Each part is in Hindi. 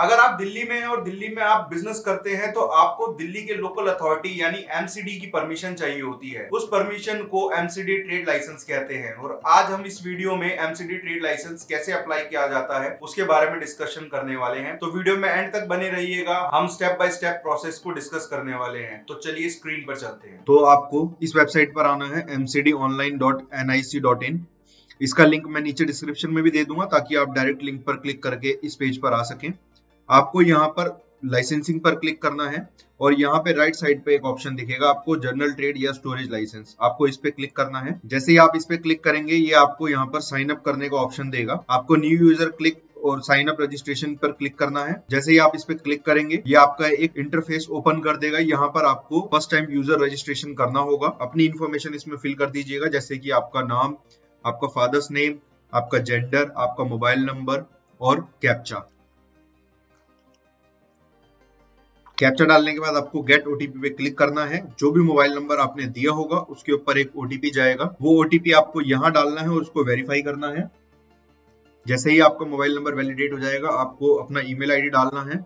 अगर आप दिल्ली में हैं और दिल्ली में आप बिजनेस करते हैं तो आपको दिल्ली के लोकल अथॉरिटी यानी एमसीडी की परमिशन चाहिए होती है। उस परमिशन को एमसीडी ट्रेड लाइसेंस कहते हैं और आज हम इस वीडियो में एमसीडी ट्रेड लाइसेंस कैसे अप्लाई किया जाता है उसके बारे में डिस्कशन करने वाले हैं। तो वीडियो में एंड तक बने रहिएगा, हम स्टेप बाय स्टेप प्रोसेस को डिस्कस करने वाले हैं। तो चलिए स्क्रीन पर चलते हैं। तो आपको इस वेबसाइट पर आना है mcdonline.nic.in। इसका लिंक मैं नीचे डिस्क्रिप्शन में भी दे दूंगा ताकि आप डायरेक्ट लिंक पर क्लिक करके इस पेज पर आ सकें। आपको यहाँ पर लाइसेंसिंग पर क्लिक करना है और यहाँ पे राइट साइड पे एक ऑप्शन दिखेगा आपको जनरल ट्रेड या स्टोरेज लाइसेंस, आपको इस पे क्लिक करना है। जैसे ही आप इस पे क्लिक करेंगे ये आपको यहाँ पर साइन अप करने का ऑप्शन देगा। आपको न्यू यूजर क्लिक और साइन अप रजिस्ट्रेशन पर क्लिक करना है। जैसे ही आप इस पे क्लिक करेंगे ये आपका एक इंटरफेस ओपन कर देगा। यहाँ पर आपको फर्स्ट टाइम यूजर रजिस्ट्रेशन करना होगा। अपनी इंफॉर्मेशन इसमें फिल कर दीजिएगा, जैसे कि आपका नाम, आपका फादर्स नेम, आपका जेंडर, आपका मोबाइल नंबर और कैप्चा। कैप्चा डालने के बाद आपको गेट ओटीपी पे क्लिक करना है। जो भी मोबाइल नंबर आपने दिया होगा उसके ऊपर एक ओटीपी जाएगा, वो ओटीपी आपको यहाँ डालना है और उसको वेरीफाई करना है। जैसे ही आपका मोबाइल नंबर वैलिडेट हो जाएगा आपको अपना ईमेल आईडी डालना है,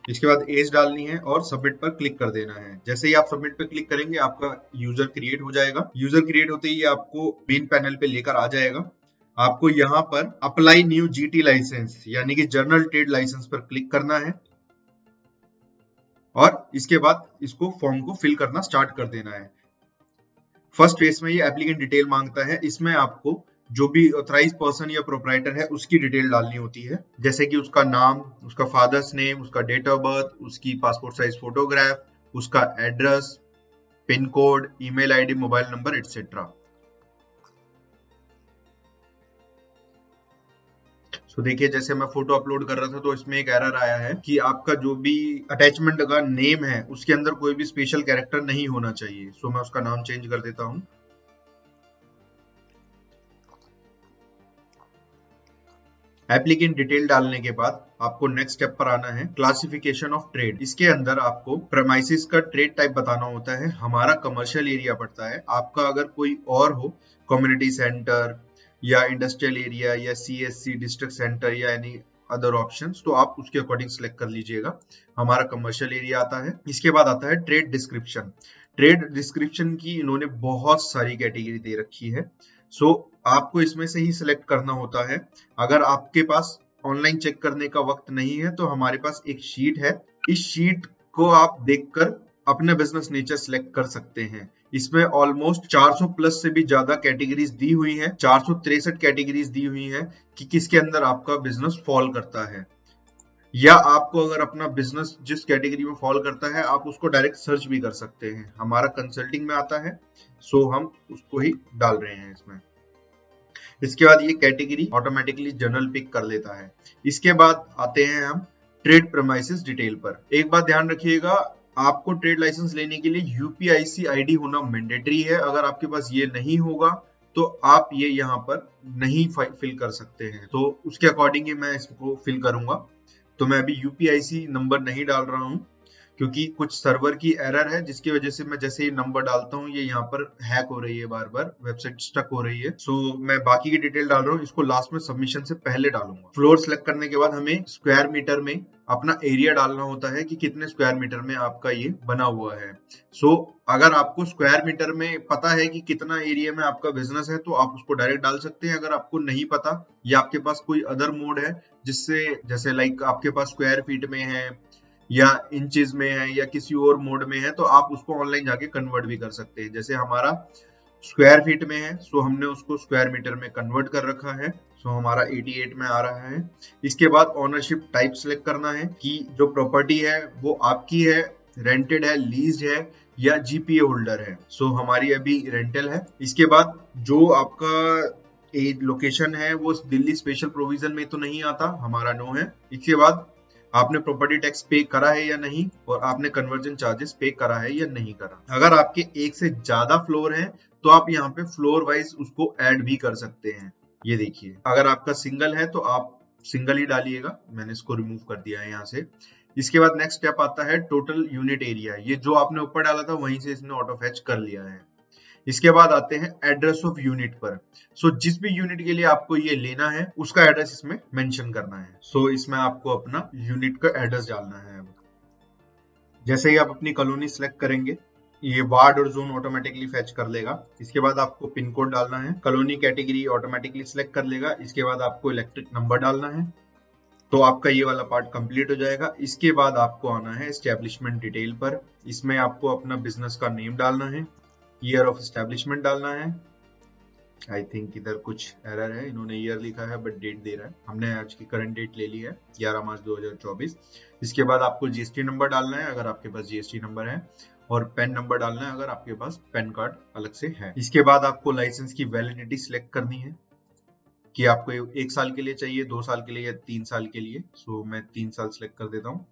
इसके बाद एज डालनी है और सबमिट पर क्लिक कर देना है। जैसे ही आप सबमिट पर क्लिक करेंगे आपका यूजर क्रिएट हो जाएगा। यूजर क्रिएट होते ही आपको मेन पैनल पे लेकर आ जाएगा। आपको यहाँ पर अप्लाई न्यू जीटी लाइसेंस यानी कि जर्नल ट्रेड लाइसेंस पर क्लिक करना है और इसके बाद इसको फॉर्म को फिल करना स्टार्ट कर देना है। फर्स्ट फेज में ये एप्लीकेंट डिटेल मांगता है। इसमें आपको जो भी ऑथराइज पर्सन या प्रोप्राइटर है उसकी डिटेल डालनी होती है, जैसे कि उसका नाम, उसका फादर्स नेम, उसका डेट ऑफ बर्थ, उसकी पासपोर्ट साइज फोटोग्राफ, उसका address, pin code, email ID, mobile number etcetera. तो देखिए जैसे मैं फोटो अपलोड कर रहा था तो इसमें एक एरर आया है कि आपका जो भी अटैचमेंट का नेम है उसके अंदर कोई भी स्पेशल कैरेक्टर नहीं होना चाहिए। सो मैं उसका नाम चेंज कर देता हूं। एप्लीकेंट डिटेल डालने के बाद आपको नेक्स्ट स्टेप पर आना है, क्लासिफिकेशन ऑफ ट्रेड। इसके अंदर आपको प्रेमाइसिस का ट्रेड टाइप बताना होता है। हमारा कमर्शियल एरिया पड़ता है, आपका अगर कोई और हो, कम्युनिटी सेंटर या इंडस्ट्रियल एरिया या सीएससी डिस्ट्रिक्ट सेंटर या एनी अदर ऑप्शंस, तो आप उसके अकॉर्डिंग सिलेक्ट कर लीजिएगा। हमारा कमर्शियल एरिया आता है। इसके बाद आता है ट्रेड डिस्क्रिप्शन। ट्रेड डिस्क्रिप्शन की इन्होंने बहुत सारी कैटेगरी दे रखी है, सो आपको इसमें से ही सिलेक्ट करना होता है। अगर आपके पास ऑनलाइन चेक करने का वक्त नहीं है तो हमारे पास एक शीट है, इस शीट को आप देखकर अपने बिजनेस नेचर सिलेक्ट कर सकते हैं। इसमें ऑलमोस्ट 400 प्लस से भी ज्यादा कैटेगरीज दी हुई हैं, 463 कैटेगरीज दी हुई हैं कि किसके अंदर आपका बिजनेस फॉल करता है, या आपको अगर अपना बिजनेस जिस कैटेगरी में फॉल करता है आप उसको डायरेक्ट सर्च भी कर सकते हैं। हमारा कंसल्टिंग में आता है, सो हम उसको ही डाल रहे हैं इसमें। इसके बाद ये कैटेगरी ऑटोमेटिकली जनरल पिक कर लेता है। इसके बाद आते हैं हम ट्रेड प्रेमाइसिस डिटेल पर। एक बात ध्यान रखिएगा, आपको ट्रेड लाइसेंस लेने के लिए यूपीआईसी आईडी होना मैंडेटरी है। अगर आपके पास ये नहीं होगा तो आप ये यहाँ पर नहीं फिल कर सकते हैं, तो उसके अकॉर्डिंग ही मैं इसको फिल करूंगा। तो मैं अभी यूपीआईसी नंबर नहीं डाल रहा हूँ क्योंकि कुछ सर्वर की एरर है जिसकी वजह से मैं जैसे ही नंबर डालता हूँ ये यहाँ पर हैक हो रही है, बार बार वेबसाइट स्टक हो रही है। सो मैं बाकी की डिटेल डाल रहा हूँ, इसको लास्ट में सबमिशन से पहले डालूंगा। फ्लोर सेलेक्ट करने के बाद हमें स्क्वायर मीटर में अपना एरिया डालना होता है कि कितने स्क्वायर मीटर में आपका ये बना हुआ है। सो अगर आपको स्क्वायर मीटर में पता है कि कितना एरिया में आपका बिजनेस है तो आप उसको डायरेक्ट डाल सकते हैं। अगर आपको नहीं पता या आपके पास कोई अदर मोड है जिससे, जैसे लाइक आपके पास स्क्वायर फीट में है या इंचेस में है या किसी और मोड में है, तो आप उसको ऑनलाइन जाके कन्वर्ट भी कर सकते हैं। जैसे हमारा स्क्वायर फीट में है सो हमने उसको स्क्वायर मीटर में कन्वर्ट कर रखा है, सो हमारा 88 में आ रहा है। इसके बाद ओनरशिप टाइप सिलेक्ट करना है कि जो प्रॉपर्टी है वो आपकी है, रेंटेड है, लीज्ड है या जीपीए होल्डर है। सो हमारी अभी रेंटल है। इसके बाद जो आपका लोकेशन है वो दिल्ली स्पेशल प्रोविजन में तो नहीं आता, हमारा नो है। इसके बाद आपने प्रॉपर्टी टैक्स पे करा है या नहीं और आपने कन्वर्जन चार्जेस पे करा है या नहीं करा। अगर आपके एक से ज्यादा फ्लोर है तो आप यहाँ पे फ्लोर वाइज उसको ऐड भी कर सकते हैं। ये देखिए अगर आपका सिंगल है तो आप सिंगल ही डालिएगा, मैंने इसको रिमूव कर दिया है यहाँ से। इसके बाद नेक्स्ट स्टेप आता है टोटल यूनिट एरिया। ये जो आपने ऊपर डाला था वहीं से इसने ऑटो फैच कर लिया है। इसके बाद आते हैं एड्रेस ऑफ यूनिट पर। सो जिस भी यूनिट के लिए आपको ये लेना है उसका एड्रेस इसमें मेंशन करना है। सो इसमें आपको अपना यूनिट का एड्रेस डालना है। अब जैसे ही आप अपनी कॉलोनी सेलेक्ट करेंगे ये वार्ड और जोन ऑटोमेटिकली फेच कर लेगा। इसके बाद आपको पिन कोड डालना है, कॉलोनी कैटेगरी ऑटोमेटिकली सिलेक्ट कर लेगा। इसके बाद आपको इलेक्ट्रिक नंबर डालना है। तो आपका ये वाला पार्ट कंप्लीट हो जाएगा। इसके बाद आपको आना है एस्टेब्लिशमेंट डिटेल पर। इसमें आपको अपना बिजनेस का नेम डालना है, ईयर ऑफ एस्टेब्लिशमेंट डालना है। आई थिंक इधर कुछ एरर है, इन्होंने ईयर लिखा है बट डेट दे रहा है। हमने आज की करंट डेट ले ली है 11 मार्च 2024। इसके बाद आपको जीएसटी नंबर डालना है अगर आपके पास जीएसटी नंबर है, और पेन नंबर डालना है अगर आपके पास पेन कार्ड अलग से है। इसके बाद आपको लाइसेंस की वैलिडिटी सिलेक्ट करनी है कि आपको 1 साल के लिए चाहिए, 2 साल के लिए या 3 साल के लिए। सो मैं 3 साल सिलेक्ट कर देता हूँ।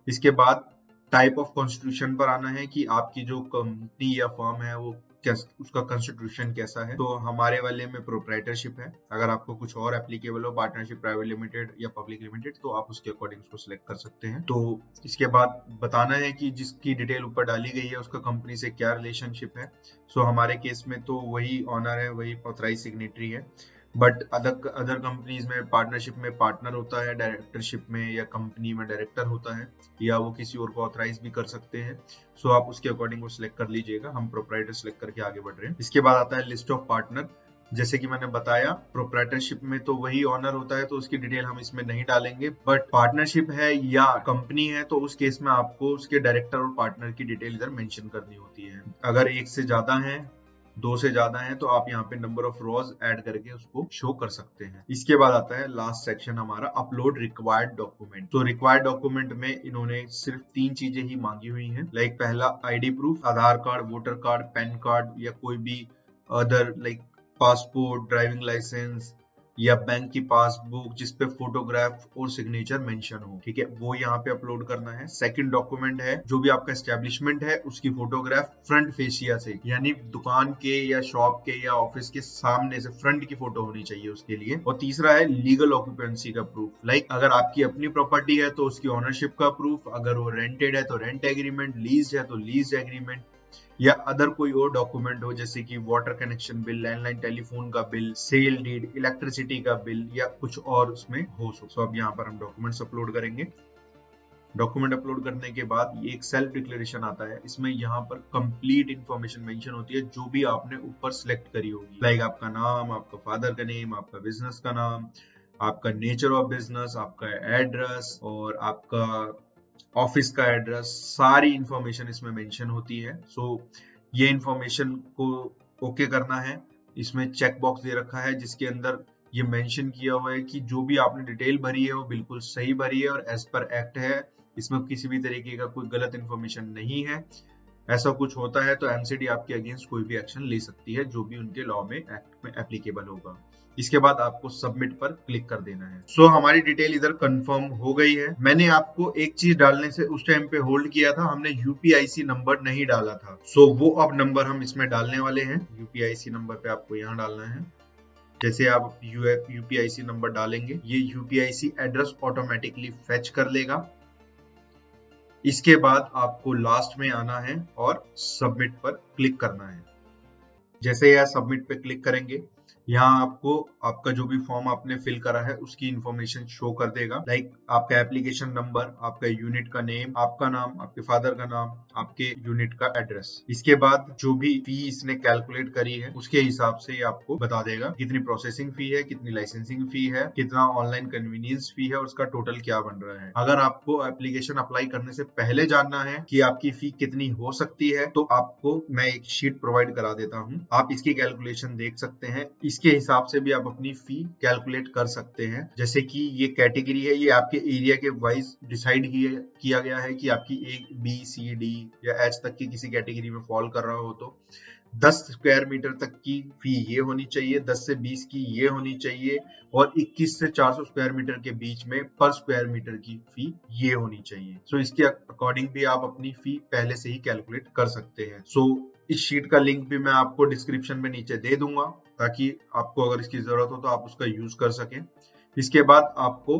इसके बाद टाइप ऑफ कॉन्स्टिट्यूशन पर आना है कि आपकी जो कंपनी या फर्म है वो उसका कॉन्स्टिट्यूशन कैसा है। तो हमारे वाले में प्रोप्राइटरशिप है। अगर आपको कुछ और एप्लीकेबल हो, पार्टनरशिप, प्राइवेट लिमिटेड या पब्लिक लिमिटेड, तो आप उसके अकॉर्डिंग उसको सिलेक्ट कर सकते हैं। तो इसके बाद बताना है कि जिसकी डिटेल ऊपर डाली गई है उसका कंपनी से क्या रिलेशनशिप है। सो हमारे केस में तो वही ऑनर है, वही ऑथराइज सिग्नेटरी है। बट अदर कंपनीज में पार्टनरशिप में पार्टनर होता है, डायरेक्टरशिप में या कंपनी में डायरेक्टर होता है, या वो किसी और को ऑथराइज भी कर सकते हैं। सो आप उसके अकॉर्डिंग वो सिलेक्ट कर लीजिएगा। हम प्रोप्राइटर सिलेक्ट करके आगे बढ़ रहे हैं। इसके बाद आता है लिस्ट ऑफ पार्टनर। जैसे कि मैंने बताया प्रोप्राइटरशिप में तो वही ऑनर होता है, तो उसकी डिटेल हम इसमें नहीं डालेंगे। बट पार्टनरशिप है या कंपनी है तो उस केस में आपको उसके डायरेक्टर और पार्टनर की डिटेल इधर मेंशन करनी होती है। अगर एक से ज्यादा है, 2 से ज्यादा है, तो आप यहाँ पे नंबर ऑफ रोज ऐड करके उसको शो कर सकते हैं। इसके बाद आता है लास्ट सेक्शन हमारा, अपलोड रिक्वायर्ड डॉक्यूमेंट। तो रिक्वायर्ड डॉक्यूमेंट में इन्होंने सिर्फ 3 चीजें ही मांगी हुई हैं। लाइक पहला ID proof, Aadhaar card, voter card, PAN card या कोई भी other like passport, driving licence या बैंक की पासबुक जिसपे फोटोग्राफ और सिग्नेचर मेंशन हो, ठीक है, वो यहाँ पे अपलोड करना है। सेकंड डॉक्यूमेंट है जो भी आपका एस्टेब्लिशमेंट है उसकी फोटोग्राफ फ्रंट फेसिया से, यानी दुकान के या शॉप के या ऑफिस के सामने से फ्रंट की फोटो होनी चाहिए उसके लिए। और तीसरा है लीगल ऑक्यूपेंसी का प्रूफ। लाइक अगर आपकी अपनी प्रॉपर्टी है तो उसकी ओनरशिप का प्रूफ, अगर वो रेंटेड है तो रेंट एग्रीमेंट, लीज है तो लीज एग्रीमेंट, या अदर कोई और डॉक्यूमेंट हो जैसे कि water connection bill, landline telephone का बिल, सेल डीड, इलेक्ट्रिसिटी का बिल या कुछ और उसमें हो। सो अब यहाँ पर हम डॉक्यूमेंट्स अपलोड करेंगे। डॉक्यूमेंट अपलोड करने के बाद ये एक सेल्फ डिक्लेरेशन आता है। इसमें यहाँ पर कंप्लीट इंफॉर्मेशन मेंशन होती है जो भी आपने ऊपर सिलेक्ट करी होगी। लाइक आपका नाम, आपका फादर का नेम, आपका बिजनेस का नाम, आपका नेचर ऑफ बिजनेस, आपका एड्रेस और आपका ऑफिस का एड्रेस, सारी इंफॉर्मेशन इसमें मेंशन होती है। सो ये इंफॉर्मेशन को ओके करना है। इसमें चेक बॉक्स दे रखा है जिसके अंदर ये मेंशन किया हुआ है कि जो भी आपने डिटेल भरी है वो बिल्कुल सही भरी है और एज पर एक्ट है। इसमें किसी भी तरीके का कोई गलत इंफॉर्मेशन नहीं है। ऐसा कुछ होता है तो एमसीडी आपके अगेंस्ट कोई भी एक्शन ले सकती है जो भी उनके लॉ में एक्ट में एप्लीकेबल होगा। इसके बाद आपको सबमिट पर क्लिक कर देना है। सो हमारी डिटेल इधर कंफर्म हो गई है। मैंने आपको एक चीज डालने से उस टाइम पे होल्ड किया था, हमने यूपीआईसी नंबर नहीं डाला था। सो वो अब नंबर हम इसमें डालने वाले हैं। यूपीआईसी नंबर पे आपको यहाँ डालना है। जैसे आप यूपीआईसी नंबर डालेंगे ये यूपीआईसी एड्रेस ऑटोमेटिकली फेच कर लेगा। इसके बाद आपको लास्ट में आना है और सबमिट पर क्लिक करना है। जैसे यह सबमिट पे क्लिक करेंगे यहाँ आपको आपका जो भी फॉर्म आपने फिल करा है उसकी इंफॉर्मेशन शो कर देगा। लाइक आपका एप्लीकेशन नंबर, आपका यूनिट का नेम, आपका नाम, आपके फादर का नाम, आपके यूनिट का एड्रेस। इसके बाद जो भी फी इसने कैलकुलेट करी है उसके हिसाब से आपको बता देगा कितनी प्रोसेसिंग फी है, कितनी लाइसेंसिंग फी है, कितना ऑनलाइन कन्वीनियंस फी है और उसका टोटल क्या बन रहा है। अगर आपको एप्लीकेशन अप्लाई करने से पहले जानना है कि आपकी फी कितनी हो सकती है तो आपको मैं एक शीट प्रोवाइड करा देता हूँ, आप इसकी कैलकुलेशन देख सकते हैं। इसके हिसाब से भी आप अपनी फी कैलकुलेट कर सकते हैं। जैसे कि ये कैटेगरी है, ये आपके एरिया के वाइज डिसाइड किया गया है कि आपकी A, B, C, D या H तक की किसी कैटेगरी में फॉल कर रहा हो तो 10 स्क्वायर मीटर तक की फी ये होनी चाहिए, 10 से 20 की ये होनी चाहिए और 21 से 400 स्क्वायर मीटर के बीच में पर स्क्वायर मीटर की फी ये होनी चाहिए। सो इसके अकॉर्डिंग भी आप अपनी फी पहले से ही कैलकुलेट कर सकते हैं। सो इस शीट का लिंक भी मैं आपको डिस्क्रिप्शन में नीचे दे दूंगा ताकि आपको अगर इसकी जरूरत हो तो आप उसका यूज कर सकें। इसके बाद आपको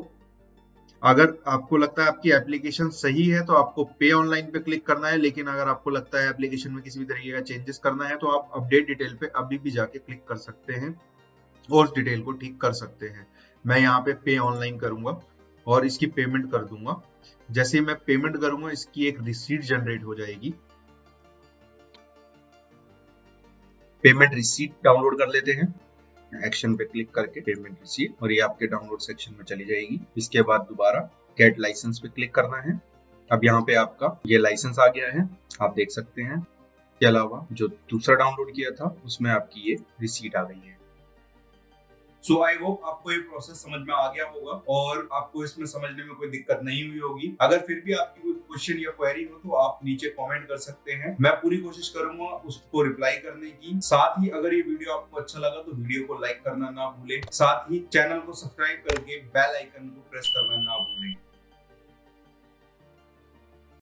अगर आपको लगता है आपकी एप्लीकेशन सही है तो आपको पे ऑनलाइन पे क्लिक करना है, लेकिन अगर आपको लगता है एप्लीकेशन में किसी भी तरीके का चेंजेस करना है तो आप अपडेट डिटेल पे अभी भी जाके क्लिक कर सकते हैं और उस डिटेल को ठीक कर सकते हैं। मैं यहाँ पे पे ऑनलाइन करूंगा और इसकी पेमेंट कर दूंगा। जैसे ही मैं पेमेंट करूंगा इसकी एक रिसीट जनरेट हो जाएगी। पेमेंट रिसीट डाउनलोड कर लेते हैं, एक्शन पे क्लिक करके पेमेंट रिसीट, और ये आपके डाउनलोड सेक्शन में चली जाएगी। इसके बाद दोबारा गेट लाइसेंस पे क्लिक करना है। अब यहाँ पे आपका ये लाइसेंस आ गया है, आप देख सकते हैं। इसके अलावा जो दूसरा डाउनलोड किया था उसमें आपकी ये रिसीट आ गई है। सो आई होप आपको ये प्रोसेस समझ में आ गया होगा और आपको इसमें समझने में कोई दिक्कत नहीं हुई होगी। अगर फिर भी आपकी कोई क्वेश्चन या क्वेरी हो तो आप नीचे कमेंट कर सकते हैं, मैं पूरी कोशिश करूंगा उसको रिप्लाई करने की। साथ ही अगर ये वीडियो आपको अच्छा लगा तो वीडियो को लाइक करना ना भूलें, साथ ही चैनल को सब्सक्राइब करके बेल आइकन को प्रेस करना ना भूलें।